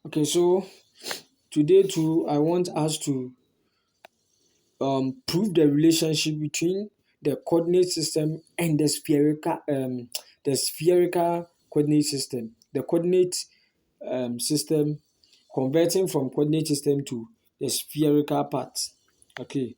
Okay, so today too, I want us to prove the relationship between the coordinate system and the spherical coordinate system. The coordinate system, converting from coordinate system to the spherical part. Okay,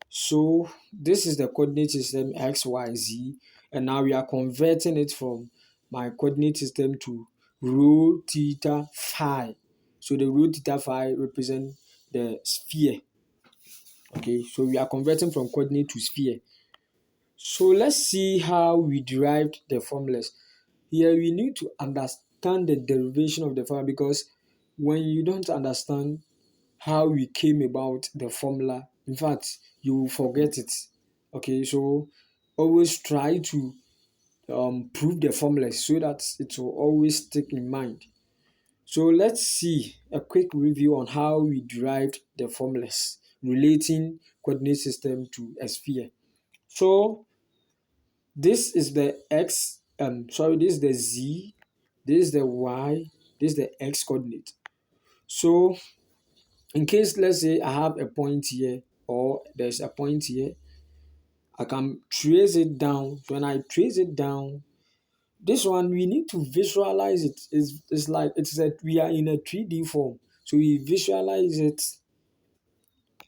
so this is the coordinate system x, y, z, and now we are converting it from my coordinate system to rho, theta, phi. So the rho, theta, phi represent the sphere. Okay, so we are converting from coordinate to sphere. So let's see how we derived the formulas. Here we need to understand the derivation of the formula, because when you don't understand how we came about the formula, in fact, you will forget it. Okay, so always try to prove the formula so that it will always stick in mind. So let's see a quick review on how we derived the formulas relating coordinate system to a sphere. So this is the x, this is the z, this is the y, this is the x coordinate. So in case, let's say I have a point here or there's a point here, I can trace it down. So when I trace it down, this one we need to visualize it. It's like we are in a 3D form. So we visualize it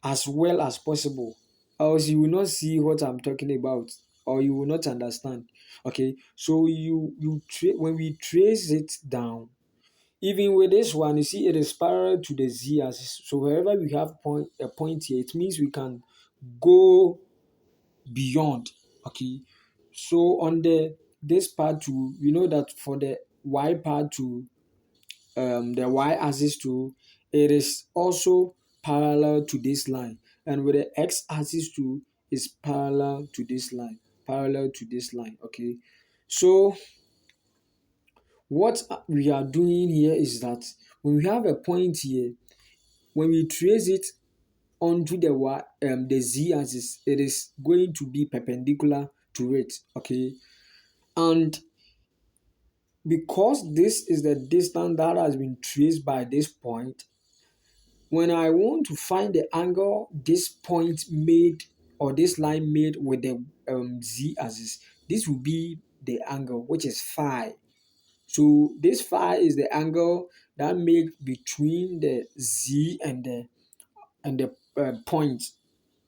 as well as possible, else you will not see what I'm talking about, or you will not understand. Okay, so when we trace it down, even with this one, you see it is parallel to the z axis. So wherever we have a point here, it means we can go beyond. Okay, so on this part too, we know that for the y part too, the y-axis too, it is also parallel to this line, and with the x-axis too is parallel to this line. Okay, so what we are doing here is that when we have a point here, when we trace it onto the z-axis, it is going to be perpendicular to it. Okay, and because this is the distance that has been traced by this point, when I want to find the angle this point made, or this line made with the z-axis, this will be the angle, which is phi. So this phi is the angle that made between the z and the point,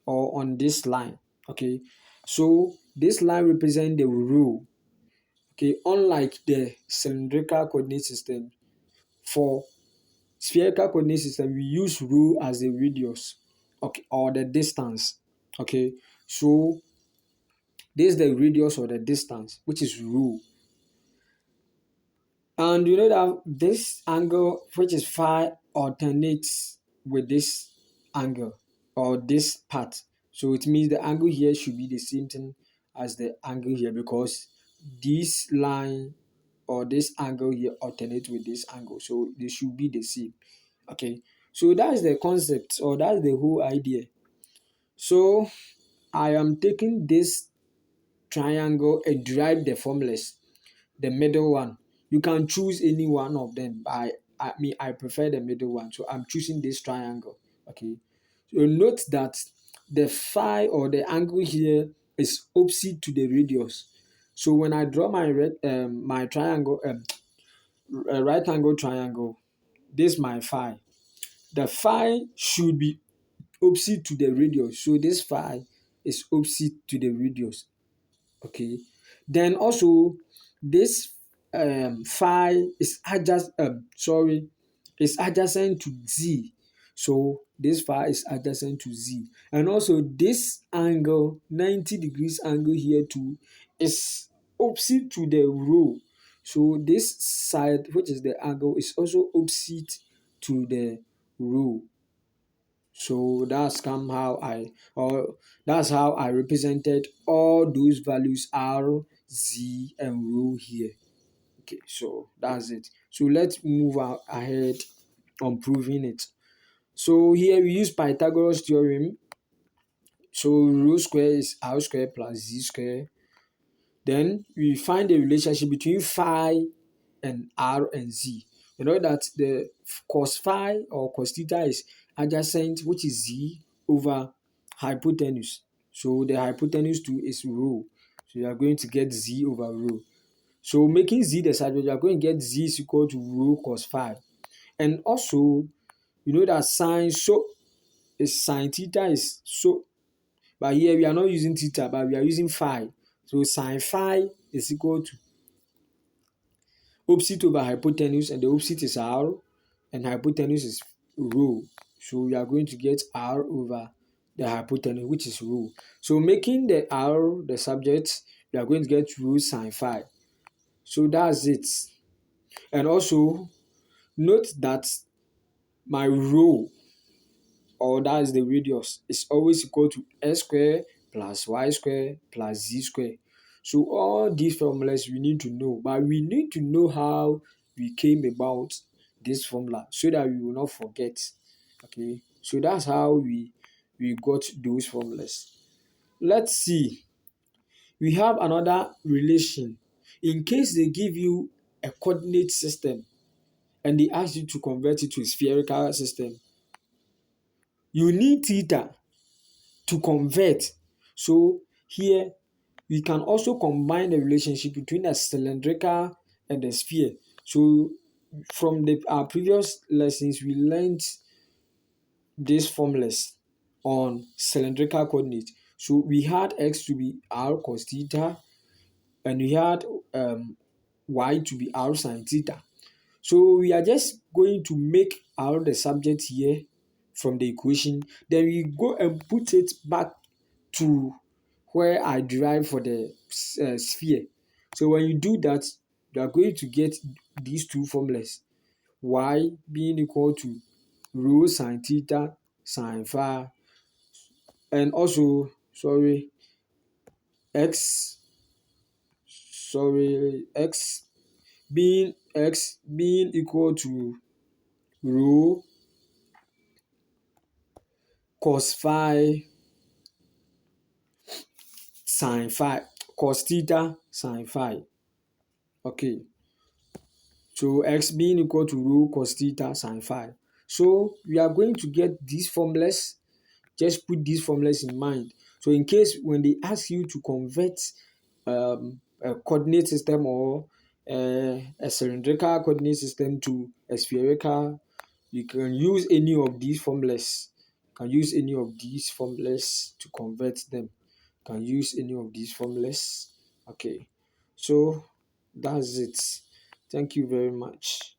or on this line. Okay, so this line represents the rho. Okay, unlike the cylindrical coordinate system, for spherical coordinate system, we use rho as the radius, okay, or the distance. Okay, so this is the radius or the distance, which is rho. And you know that this angle, which is phi, alternates with this angle or this part. So it means the angle here should be the same thing as the angle here, because this line or this angle here alternates with this angle. So they should be the same. Okay, so that's the concept, or that's the whole idea. So I am taking this triangle and derive the formulas. The middle one, you can choose any one of them. I prefer the middle one, so I'm choosing this triangle. Okay, so note that the phi, or the angle here, is opposite to the radius. So when I draw my triangle, right angle triangle, this is my phi. The phi should be opposite to the radius. So this phi is opposite to the radius. Okay. Then also this phi is adjacent to z. So this phi is adjacent to z. And also this angle, 90 degrees angle here too, is opposite to the rho. So this side, which is the angle, is also opposite to the rho. So that's how I represented all those values R, Z, and rho here. Okay, so that's it. So let's move ahead on proving it. So here we use Pythagoras theorem. So rho square is R square plus Z square. Then we find the relationship between phi and R and Z. You know that the cos phi or cos theta is adjacent, which is z over hypotenuse. So the hypotenuse too is rho. So you are going to get z over rho. So making z the subject, you are going to get z is equal to rho cos phi. And also, you know that sine theta is so, but here we are not using theta, but we are using phi. So sine phi is equal to opposite over hypotenuse, and the opposite is r, and hypotenuse is rho. So we are going to get r over the hypotenuse, which is rho. So making the r the subject, we are going to get rho sine phi. So that's it. And also note that my rho, or that is the radius, is always equal to s square plus y square plus z square. So all these formulas we need to know, but we need to know how we came about this formula so that we will not forget. Okay, so that's how we got those formulas. Let's see. We have another relation. In case they give you a coordinate system and they ask you to convert it to a spherical system, you need theta to convert. So here we can also combine the relationship between a cylindrical and a sphere. So from our previous lessons, we learned these formulas on cylindrical coordinates. So we had x to be r cos theta, and we had y to be r sin theta. So we are just going to make r the subject here from the equation. Then we go and put it back to where I derive for the sphere. So when you do that, you are going to get these two formulas. Y being equal to rho sin theta sin phi, and also x x being equal to rho cos phi sin phi, cos theta sin phi. Okay, so x being equal to rho cos theta sin phi. So we are going to get these formulas. Just put these formulas in mind. So in case when they ask you to convert a coordinate system or a cylindrical coordinate system to a spherical, you can use any of these formulas. You can use any of these formulas to convert them. You can use any of these formulas. Okay, so that's it. Thank you very much.